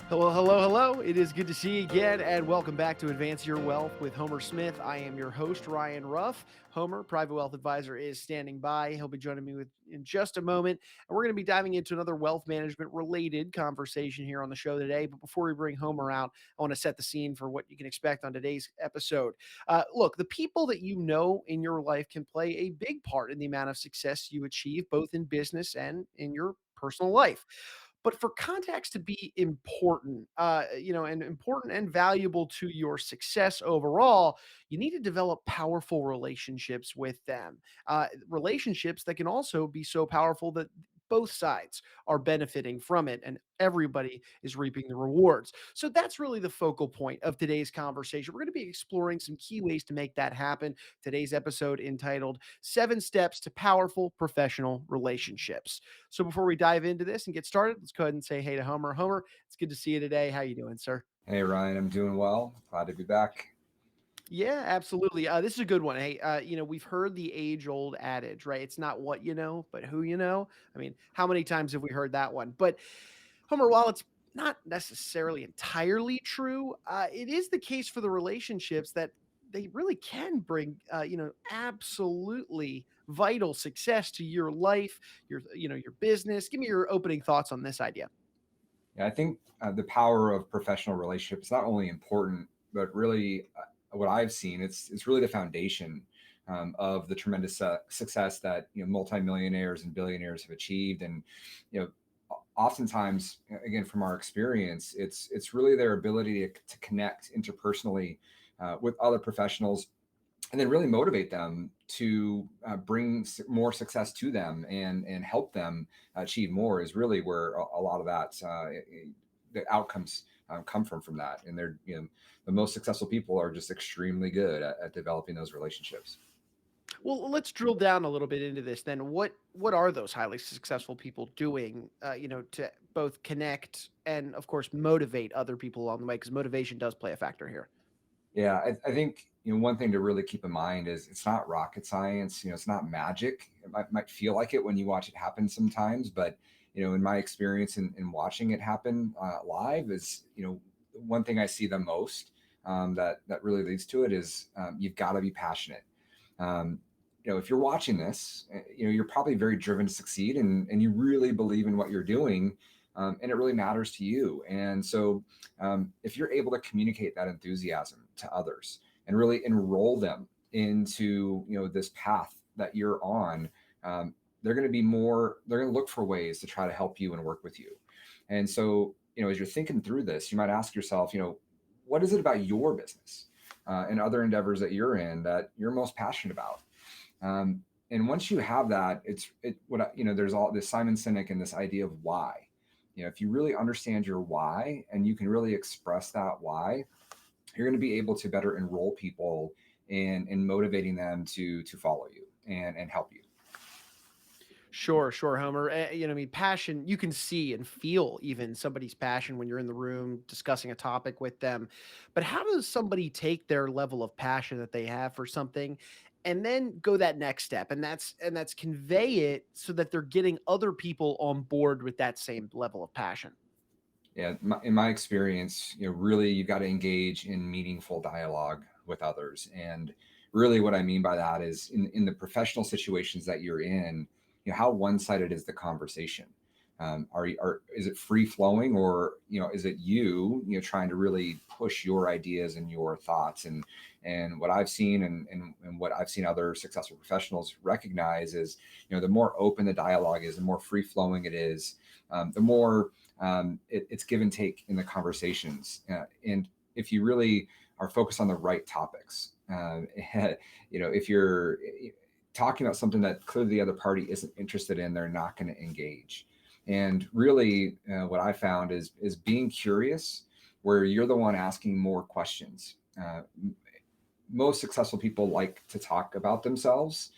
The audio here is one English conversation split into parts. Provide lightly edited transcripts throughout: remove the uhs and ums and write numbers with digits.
Hello, hello, hello. It is good to see you again, and welcome back to Advance Your Wealth with Homer Smith. I am your host, Ryan Ruff. Homer, Private Wealth Advisor, is standing by. He'll be joining me in just a moment, and we're going to be diving into another wealth management related conversation here on the show today. But before we bring Homer out, I want to set the scene for what you can expect on today's episode. Look, the people that you know in your life can play a big part in the amount of success you achieve, both in business and in your personal life. But for contacts to be important, and important and valuable to your success overall, you need to develop powerful relationships with them. Relationships that can also be so powerful that both sides are benefiting from it and everybody is reaping the rewards. So that's really the focal point of today's conversation. We're going to be exploring some key ways to make that happen. Today's episode entitled 7 Steps to Powerful Professional Relationships. So before we dive into this and get started, let's go ahead and say hey to Homer. Homer, it's good to see you today. How you doing, sir? Hey, Ryan, I'm doing well. Glad to be back. Yeah, absolutely. This is a good one. Hey, we've heard the age-old adage, right? It's not what you know, but who you know. I mean, how many times have we heard that one? But Homer, while it's not necessarily entirely true, it is the case for the relationships that they really can bring, absolutely vital success to your life, your business. Give me your opening thoughts on this idea. Yeah, I think the power of professional relationships is not only important, but really what I've seen, it's really the foundation of the tremendous success that multimillionaires and billionaires have achieved. And you know, oftentimes, again, from our experience, it's really their ability to connect interpersonally with other professionals and then really motivate them to bring more success to them and help them achieve more is really where a lot of that the outcomes come from that. And they're the most successful people are just extremely good at developing those relationships. Well, let's drill down a little bit into this then. What are those highly successful people doing, to both connect and, of course, motivate other people along the way? Because motivation does play a factor here. Yeah, I think one thing to really keep in mind is it's not rocket science. It's not magic. It might feel like it when you watch it happen sometimes, but in my experience in watching it happen live is one thing I see the most that really leads to it is you've got to be passionate. If you're watching this, you're probably very driven to succeed and you really believe in what you're doing. And it really matters to you. And so if you're able to communicate that enthusiasm to others and really enroll them into, this path that you're on, they're going to look for ways to try to help you and work with you. And so, as you're thinking through this, you might ask yourself, what is it about your business and other endeavors that you're in that you're most passionate about? And once you have that, there's all this Simon Sinek and this idea of why. If you really understand your why and you can really express that why, you're going to be able to better enroll people in motivating them to follow you and help you. Sure, Homer. Passion, you can see and feel even somebody's passion when you're in the room discussing a topic with them. But how does somebody take their level of passion that they have for something and then go that next step? And that's convey it so that they're getting other people on board with that same level of passion. Yeah, in my experience, really you've got to engage in meaningful dialogue with others. And really what I mean by that is in the professional situations that you're in, how one-sided is the conversation? Is it free flowing, or is it you trying to really push your ideas and your thoughts? And what I've seen and what I've seen other successful professionals recognize is the more open the dialogue is, the more free flowing it is, the more it's give and take in the conversations. And if you really are focused on the right topics, if you're talking about something that clearly the other party isn't interested in, they're not going to engage. And really what I found is being curious, where you're the one asking more questions. Most successful people like to talk about themselves,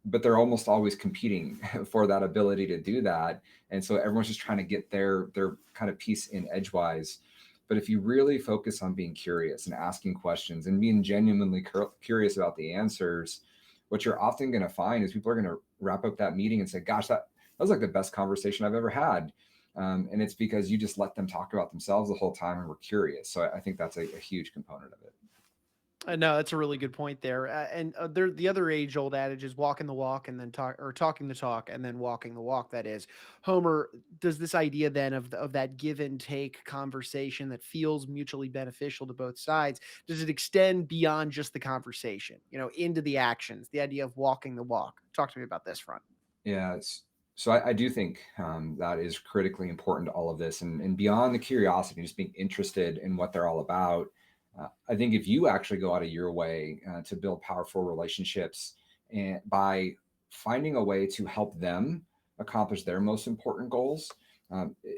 but they're almost always competing for that ability to do that. And so everyone's just trying to get their kind of piece in edgewise. But if you really focus on being curious and asking questions and being genuinely curious about the answers, what you're often going to find is people are going to wrap up that meeting and say, gosh, that was like the best conversation I've ever had. And it's because you just let them talk about themselves the whole time and were curious. So I think that's a huge component of it. No, that's a really good point there. And there, the other age-old adage is walking the walk and then talking the talk and then walking the walk. That is, Homer, does this idea then of that give and take conversation that feels mutually beneficial to both sides, does it extend beyond just the conversation, into the actions? The idea of walking the walk. Talk to me about this front. Yeah. So I do think that is critically important to all of this, and beyond the curiosity, just being interested in what they're all about. I think if you actually go out of your way to build powerful relationships and by finding a way to help them accomplish their most important goals,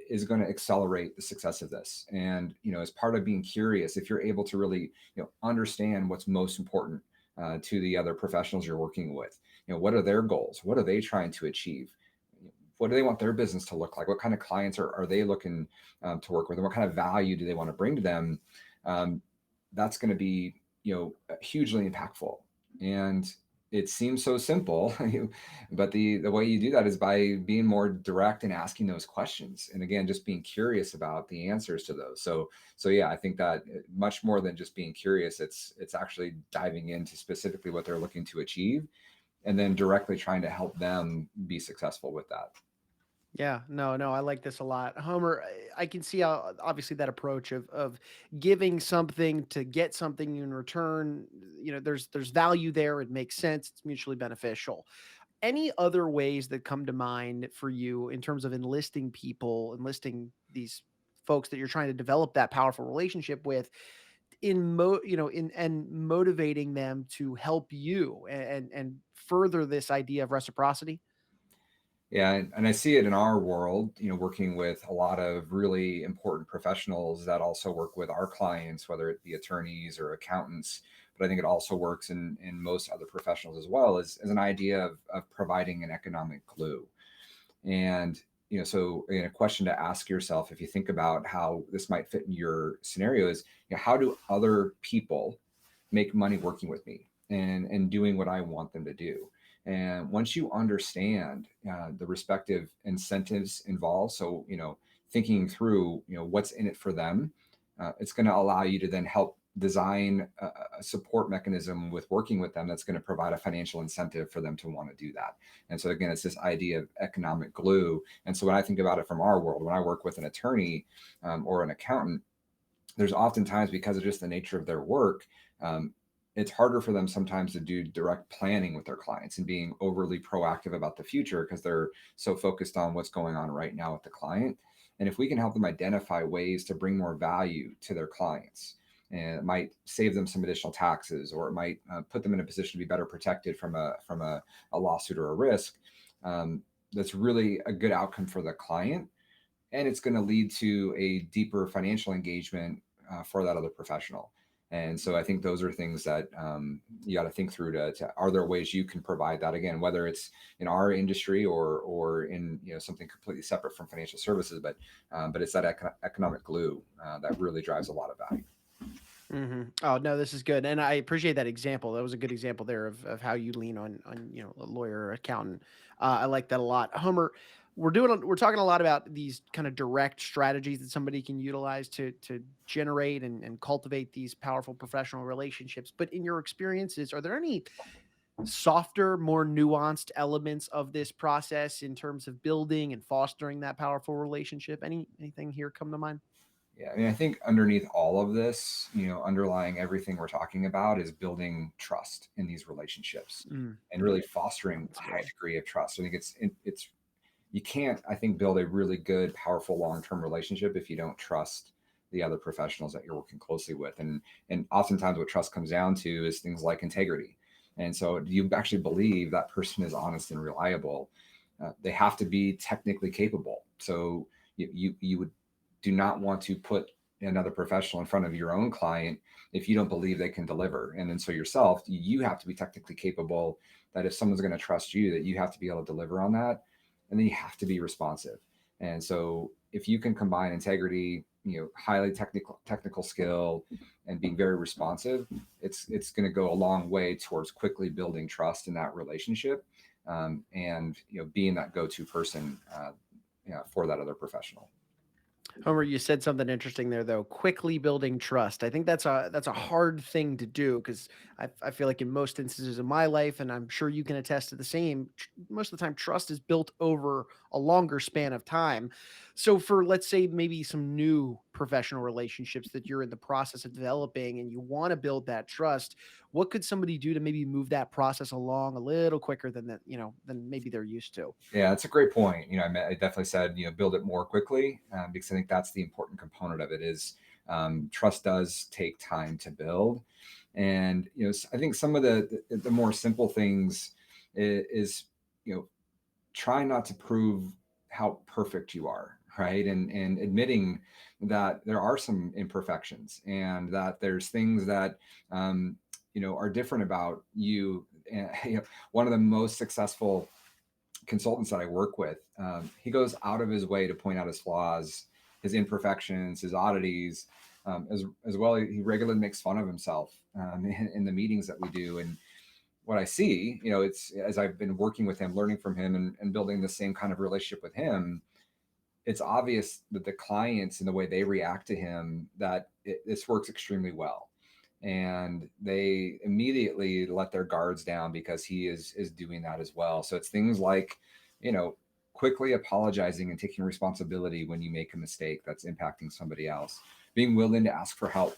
is going to accelerate the success of this. And as part of being curious, if you're able to really understand what's most important to the other professionals you're working with, what are their goals, what are they trying to achieve, what do they want their business to look like, what kind of clients are they looking to work with, and what kind of value do they want to bring to them. um, that's going to be hugely impactful. And it seems so simple, but the way you do that is by being more direct and asking those questions, and again, just being curious about the answers to those. So yeah, I think that much more than just being curious, it's actually diving into specifically what they're looking to achieve, and then directly trying to help them be successful with that. Yeah, no, I like this a lot. Homer, I can see how obviously that approach of giving something to get something in return, there's value there. It makes sense. It's mutually beneficial. Any other ways that come to mind for you in terms of enlisting these folks that you're trying to develop that powerful relationship with in and motivating them to help you and further this idea of reciprocity? Yeah, and I see it in our world, working with a lot of really important professionals that also work with our clients, whether it be attorneys or accountants. But I think it also works in most other professionals as well, as an idea of providing an economic glue. And so again, a question to ask yourself, if you think about how this might fit in your scenario, is how do other people make money working with me and doing what I want them to do? And once you understand the respective incentives involved, so thinking through what's in it for them, it's going to allow you to then help design a support mechanism with working with them that's going to provide a financial incentive for them to want to do that. And so again, it's this idea of economic glue. And so when I think about it from our world, when I work with an attorney or an accountant, there's oftentimes, because of just the nature of their work, it's harder for them sometimes to do direct planning with their clients and being overly proactive about the future because they're so focused on what's going on right now with the client. And if we can help them identify ways to bring more value to their clients, and it might save them some additional taxes, or it might put them in a position to be better protected from a lawsuit or a risk, that's really a good outcome for the client, and it's going to lead to a deeper financial engagement for that other professional. And so I think those are things that you got to think through to are there ways you can provide that, again, whether it's in our industry or in something completely separate from financial services, but it's that economic glue that really drives a lot of value. Oh no, this is good, and I appreciate that example. That was a good example there of how you lean on a lawyer or accountant. I like that a lot. Homer, we're talking a lot about these kind of direct strategies that somebody can utilize to generate and cultivate these powerful professional relationships. But in your experiences, are there any softer, more nuanced elements of this process in terms of building and fostering that powerful relationship? Anything here come to mind? Yeah, I mean, I think underneath all of this, underlying everything we're talking about, is building trust in these relationships and really fostering That's a high good. degree of trust. I think it's you can't, I think, build a really good, powerful long-term relationship if you don't trust the other professionals that you're working closely with. And oftentimes what trust comes down to is things like integrity. And so do you actually believe that person is honest and reliable? They have to be technically capable. So you would do not want to put another professional in front of your own client if you don't believe they can deliver. And then so yourself, you have to be technically capable, that if someone's going to trust you, that you have to be able to deliver on that. And then you have to be responsive. And so if you can combine integrity, highly technical skill and being very responsive, it's going to go a long way towards quickly building trust in that relationship, and being that go-to person for that other professional. Homer, you said something interesting there, though. Quickly building trust. I think that's a hard thing to do because I feel like in most instances of my life, and I'm sure you can attest to the same. Most of the time, trust is built over a longer span of time. So, for let's say maybe some new professional relationships that you're in the process of developing, and you want to build that trust, what could somebody do to maybe move that process along a little quicker than that, than maybe they're used to? Yeah, that's a great point. I definitely said, build it more quickly, because I think that's the important component of it is, trust does take time to build. And, I think some of the more simple things is, try not to prove how perfect you are, right? And admitting that there are some imperfections and that there's things that, are different about you. And, one of the most successful consultants that I work with, he goes out of his way to point out his flaws, his imperfections, his oddities, as well. He regularly makes fun of himself, in the meetings that we do. And what I see, it's as I've been working with him, learning from him, and building the same kind of relationship with him, it's obvious that the clients and the way they react to him, that this works extremely well. And they immediately let their guards down because he is doing that as well. So it's things like, you know, quickly apologizing and taking responsibility when you make a mistake that's impacting somebody else, being willing to ask for help,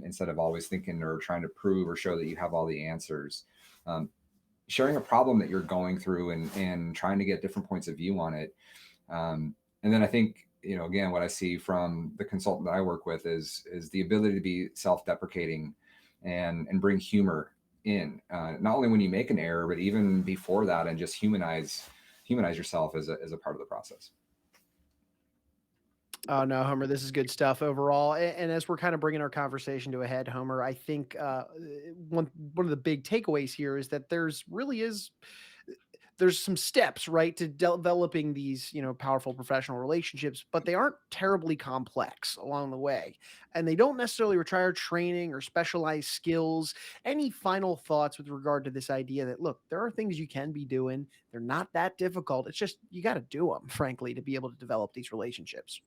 instead of always thinking or trying to prove or show that you have all the answers. Um, Sharing a problem that you're going through, and trying to get different points of view on it. And then I think, again, what I see from the consultant that I work with is the ability to be self-deprecating and bring humor in, not only when you make an error, but even before that, and just humanize yourself as a part of the process. Oh no, Homer, this is good stuff overall. And as we're kind of bringing our conversation to a head, Homer, I think one of the big takeaways here is that there's some steps, right, to developing these powerful professional relationships, but they aren't terribly complex along the way, and they don't necessarily require training or specialized skills. Any final thoughts with regard to this idea that, look, there are things you can be doing, they're not that difficult, it's just you got to do them, frankly, to be able to develop these relationships?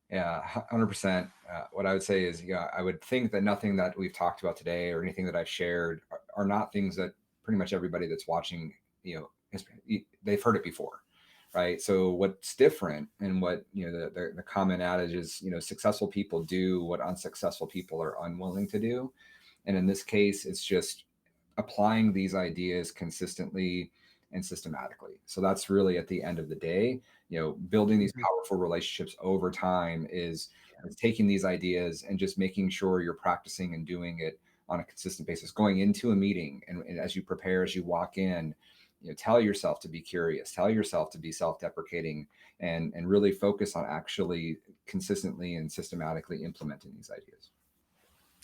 Yeah, 100%. What I would say is, I would think that nothing that we've talked about today or anything that I've shared are not things that pretty much everybody that's watching, they've heard it before, right? So what's different, and what the common adage is, successful people do what unsuccessful people are unwilling to do. And in this case, it's just applying these ideas consistently and systematically. So that's really, at the end of the day, building these Mhm. powerful relationships over time is taking these ideas and just making sure you're practicing and doing it on a consistent basis, going into a meeting, and as you prepare, as you walk in, tell yourself to be curious, tell yourself to be self-deprecating, and really focus on actually consistently and systematically implementing these ideas.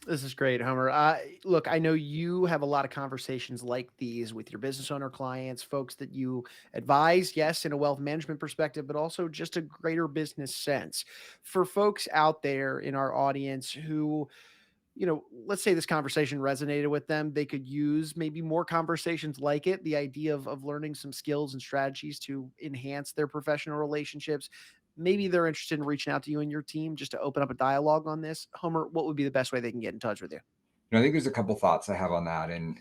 This is great, Homer. Look, I know you have a lot of conversations like these with your business owner clients, folks that you advise, yes, in a wealth management perspective, but also just a greater business sense. For folks out there in our audience who, let's say this conversation resonated with them, they could use maybe more conversations like it, the idea of learning some skills and strategies to enhance their professional relationships. Maybe they're interested in reaching out to you and your team just to open up a dialogue on this. Homer, what would be the best way they can get in touch with you? I think there's a couple thoughts I have on that, and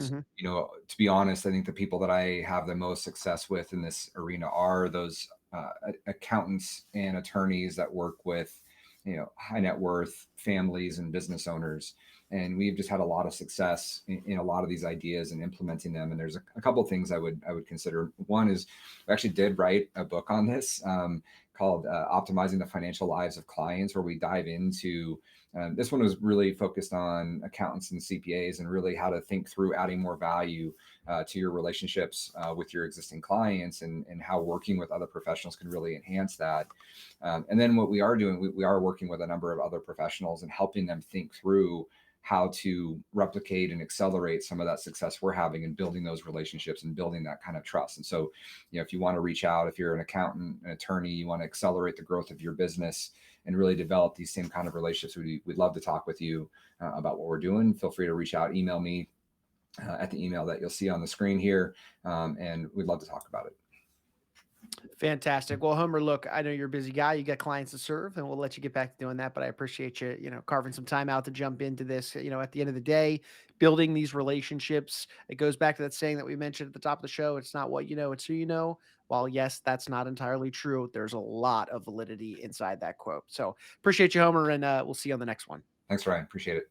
Hmm. to be honest, I think the people that I have the most success with in this arena are those accountants and attorneys that work with high net worth families and business owners, and we've just had a lot of success in a lot of these ideas and implementing them. And there's a couple of things I would consider. One is, I actually did write a book on this, called "Optimizing the Financial Lives of Clients," where we dive into, this one was really focused on accountants and CPAs, and really how to think through adding more value to your relationships with your existing clients, and how working with other professionals can really enhance that. And then what we are doing, we are working with a number of other professionals and helping them think through how to replicate and accelerate some of that success we're having in building those relationships and building that kind of trust. And so, if you want to reach out, if you're an accountant, an attorney, you want to accelerate the growth of your business and really develop these same kind of relationships, we'd love to talk with you about what we're doing. Feel free to reach out, email me at the email that you'll see on the screen here, and we'd love to talk about it. Fantastic. Well, Homer, look, I know you're a busy guy. You got clients to serve, and we'll let you get back to doing that. But I appreciate you, carving some time out to jump into this. At the end of the day, building these relationships, it goes back to that saying that we mentioned at the top of the show. It's not what you know, it's who you know. While yes, that's not entirely true, there's a lot of validity inside that quote. So appreciate you, Homer, and we'll see you on the next one. Thanks, Ryan. Appreciate it.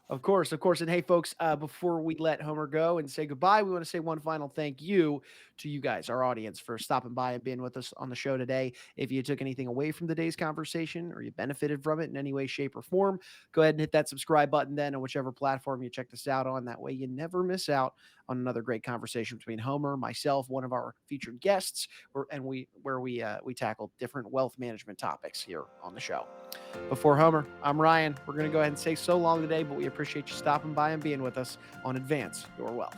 Of course, of course. And hey, folks, before we let Homer go and say goodbye, we want to say one final thank you to you guys, our audience, for stopping by and being with us on the show today. If you took anything away from today's conversation or you benefited from it in any way, shape, or form, go ahead and hit that subscribe button then on whichever platform you check this out on. That way you never miss out on another great conversation between Homer, myself, one of our featured guests, where we tackle different wealth management topics here on the show. Before Homer, I'm Ryan. We're going to go ahead and say so long today, but we appreciate you stopping by and being with us on Advance Your Wealth.